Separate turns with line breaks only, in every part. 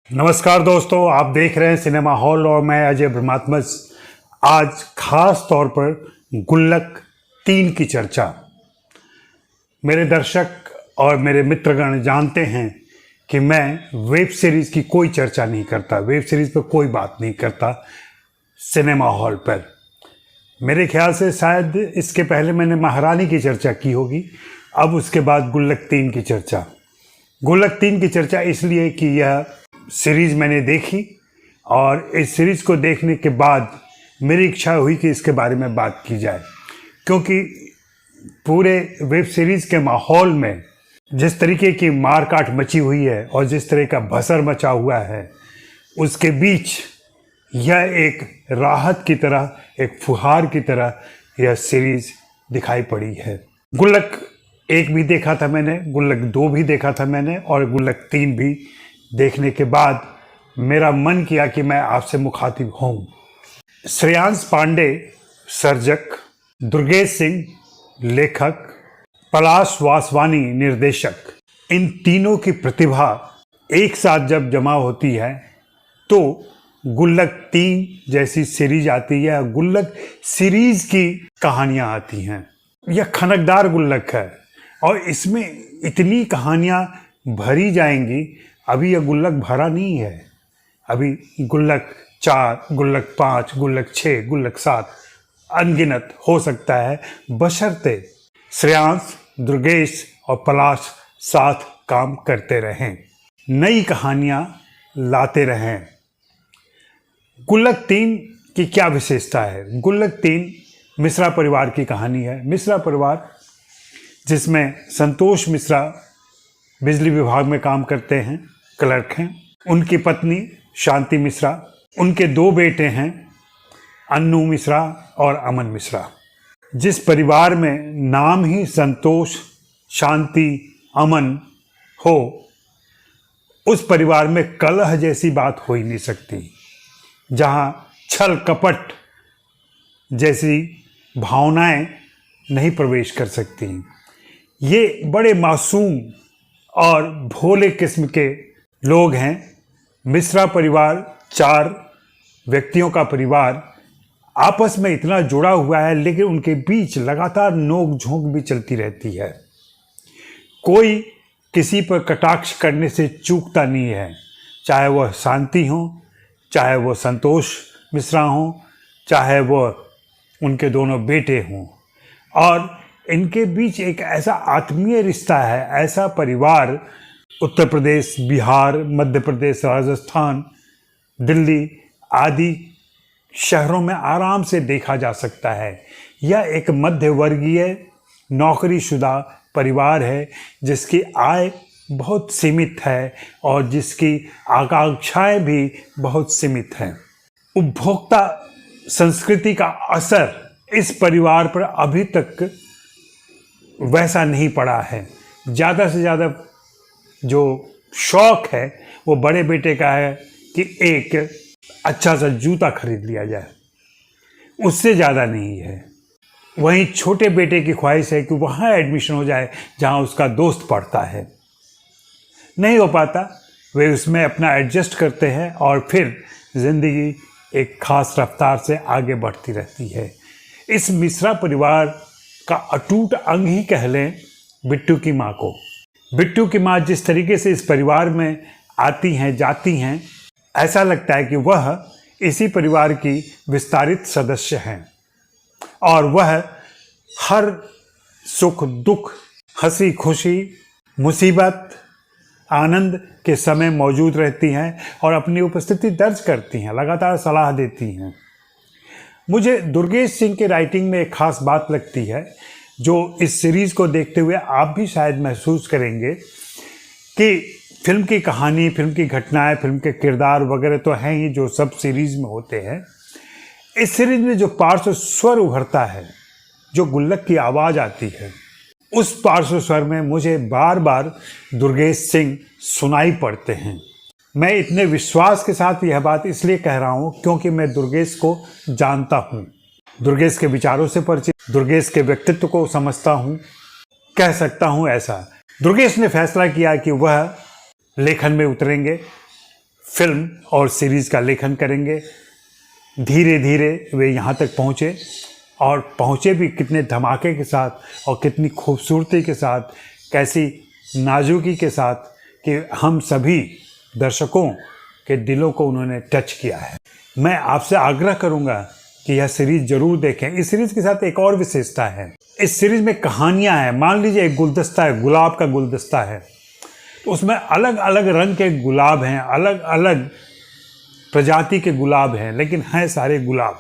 नमस्कार दोस्तों, आप देख रहे हैं सिनेमा हॉल और मैं अजय ब्रह्मात्मज। आज खास तौर पर गुल्लक 3 की चर्चा। मेरे दर्शक और मेरे मित्रगण जानते हैं कि मैं वेब सीरीज़ की कोई चर्चा नहीं करता, वेब सीरीज़ पर कोई बात नहीं करता सिनेमा हॉल पर। मेरे ख्याल से शायद इसके पहले मैंने महारानी की चर्चा की होगी, अब उसके बाद गुल्लक 3 की चर्चा। गुल्लक 3 की चर्चा इसलिए कि यह सीरीज़ मैंने देखी और इस सीरीज़ को देखने के बाद मेरी इच्छा हुई कि इसके बारे में बात की जाए, क्योंकि पूरे वेब सीरीज़ के माहौल में जिस तरीके की मारकाट मची हुई है और जिस तरह का भसर मचा हुआ है, उसके बीच यह एक राहत की तरह, एक फुहार की तरह यह सीरीज़ दिखाई पड़ी है। गुल्लक 1 भी देखा था मैंने, गुल्लक 2 भी देखा था मैंने और गुल्लक 3 भी देखने के बाद मेरा मन किया कि मैं आपसे मुखातिब हूँ। श्रेयांश पांडे सर्जक, दुर्गेश सिंह लेखक, पलाश वासवानी निर्देशक, इन तीनों की प्रतिभा एक साथ जब जमा होती है तो गुल्लक 3 जैसी सीरीज आती है। गुल्लक सीरीज की कहानियाँ आती हैं। यह खनकदार गुल्लक है और इसमें इतनी कहानियाँ भरी जाएंगी। अभी यह गुल्लक भरा नहीं है, अभी गुल्लक 4, गुल्लक 5, गुल्लक 6, गुल्लक 7 अनगिनत हो सकता है, बशर्ते श्रेयांश, दुर्गेश और पलाश साथ काम करते रहें, नई कहानियाँ लाते रहें। गुल्लक 3 की क्या विशेषता है? गुल्लक 3 मिश्रा परिवार की कहानी है। मिश्रा परिवार जिसमें संतोष मिश्रा बिजली विभाग में काम करते हैं, क्लर्क हैं, उनकी पत्नी शांति मिश्रा, उनके 2 बेटे हैं, अन्नू मिश्रा और अमन मिश्रा। जिस परिवार में नाम ही संतोष, शांति, अमन हो, उस परिवार में कलह जैसी बात हो ही नहीं सकती, जहां छल कपट जैसी भावनाएं नहीं प्रवेश कर सकती। ये बड़े मासूम और भोले किस्म के लोग हैं। मिश्रा परिवार 4 व्यक्तियों का परिवार आपस में इतना जुड़ा हुआ है, लेकिन उनके बीच लगातार नोक झोंक भी चलती रहती है। कोई किसी पर कटाक्ष करने से चूकता नहीं है, चाहे वह शांति हो, चाहे वह संतोष मिश्रा हो, चाहे वह उनके दोनों बेटे हों। और इनके बीच एक ऐसा आत्मीय रिश्ता है, ऐसा परिवार उत्तर प्रदेश, बिहार, मध्य प्रदेश, राजस्थान, दिल्ली आदि शहरों में आराम से देखा जा सकता है। यह एक मध्यवर्गीय नौकरीशुदा परिवार है जिसकी आय बहुत सीमित है और जिसकी आकांक्षाएं भी बहुत सीमित हैं। उपभोक्ता संस्कृति का असर इस परिवार पर अभी तक वैसा नहीं पड़ा है। ज़्यादा से ज़्यादा जो शौक है वो बड़े बेटे का है कि एक अच्छा सा जूता खरीद लिया जाए, उससे ज़्यादा नहीं है। वहीं छोटे बेटे की ख्वाहिश है कि वहाँ एडमिशन हो जाए जहाँ उसका दोस्त पढ़ता है। नहीं हो पाता, वे उसमें अपना एडजस्ट करते हैं और फिर ज़िंदगी एक ख़ास रफ्तार से आगे बढ़ती रहती है। इस मिश्रा परिवार का अटूट अंग ही कह लें बिट्टू की माँ को। बिट्टू की माँ जिस तरीके से इस परिवार में आती हैं, जाती हैं, ऐसा लगता है कि वह इसी परिवार की विस्तारित सदस्य हैं और वह हर सुख दुख, हंसी खुशी, मुसीबत, आनंद के समय मौजूद रहती हैं और अपनी उपस्थिति दर्ज करती हैं, लगातार सलाह देती हैं। मुझे दुर्गेश सिंह के राइटिंग में एक ख़ास बात लगती है, जो इस सीरीज़ को देखते हुए आप भी शायद महसूस करेंगे कि फिल्म की कहानी, फिल्म की घटनाएं, फिल्म के किरदार वगैरह तो हैं ही जो सब सीरीज़ में होते हैं। इस सीरीज़ में जो पार्श्व स्वर उभरता है, जो गुल्लक की आवाज़ आती है, उस पार्श्व स्वर में मुझे बार बार दुर्गेश सिंह सुनाई पड़ते हैं। मैं इतने विश्वास के साथ यह बात इसलिए कह रहा हूँ क्योंकि मैं दुर्गेश को जानता हूँ, दुर्गेश के विचारों से परिचित, दुर्गेश के व्यक्तित्व को समझता हूँ, कह सकता हूँ ऐसा। दुर्गेश ने फैसला किया कि वह लेखन में उतरेंगे, फिल्म और सीरीज़ का लेखन करेंगे। धीरे धीरे वे यहाँ तक पहुँचे और पहुँचे भी कितने धमाके के साथ और कितनी खूबसूरती के साथ, कैसी नाजुकी के साथ कि हम सभी दर्शकों के दिलों को उन्होंने टच किया है। मैं आपसे आग्रह करूँगा कि यह सीरीज़ ज़रूर देखें। इस सीरीज़ के साथ एक और विशेषता है, इस सीरीज़ में कहानियाँ हैं। मान लीजिए एक गुलदस्ता है, गुलाब का गुलदस्ता है, तो उसमें अलग अलग रंग के गुलाब हैं, अलग अलग प्रजाति के गुलाब हैं, लेकिन हैं सारे गुलाब।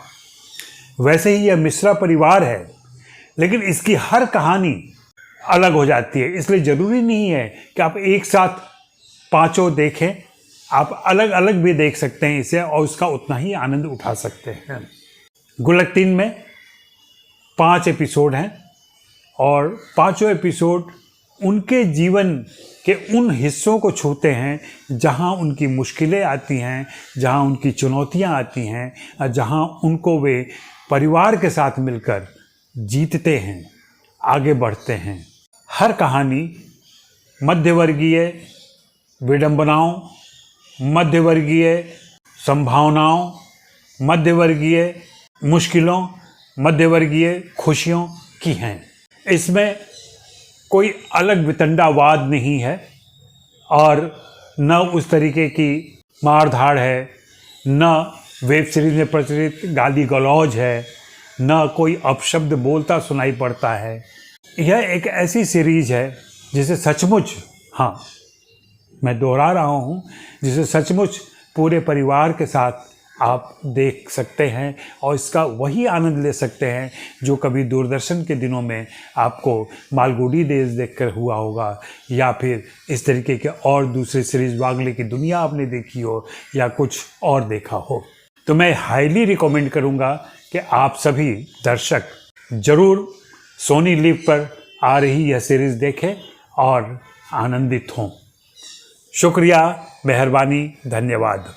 वैसे ही यह मिश्रा परिवार है, लेकिन इसकी हर कहानी अलग हो जाती है। इसलिए ज़रूरी नहीं है कि आप एक साथ पांचों देखें, आप अलग अलग भी देख सकते हैं इसे और उसका उतना ही आनंद उठा सकते हैं। गुल्लक 3 में 5 एपिसोड हैं और पांचों एपिसोड उनके जीवन के उन हिस्सों को छूते हैं जहां उनकी मुश्किलें आती हैं, जहां उनकी चुनौतियां आती हैं और जहां उनको वे परिवार के साथ मिलकर जीतते हैं, आगे बढ़ते हैं। हर कहानी मध्यवर्गीय विडंबनाओं, मध्यवर्गीय संभावनाओं, मध्यवर्गीय मुश्किलों, मध्यवर्गीय खुशियों की हैं। इसमें कोई अलग वितंडावाद नहीं है और न उस तरीके की मारधाड़ है, न वेब सीरीज़ में प्रचलित गाली गलौज है, न कोई अपशब्द बोलता सुनाई पड़ता है। यह एक ऐसी सीरीज़ है जिसे सचमुच, हाँ मैं दोहरा रहा हूँ, जिसे सचमुच पूरे परिवार के साथ आप देख सकते हैं और इसका वही आनंद ले सकते हैं जो कभी दूरदर्शन के दिनों में आपको मालगुडी डेज देखकर हुआ होगा, या फिर इस तरीके के और दूसरी सीरीज़ वागले की दुनिया आपने देखी हो या कुछ और देखा हो। तो मैं हाईली रिकमेंड करूँगा कि आप सभी दर्शक ज़रूर सोनी लिव पर आ रही यह सीरीज़ देखें और आनंदित हों। शुक्रिया, मेहरबानी, धन्यवाद।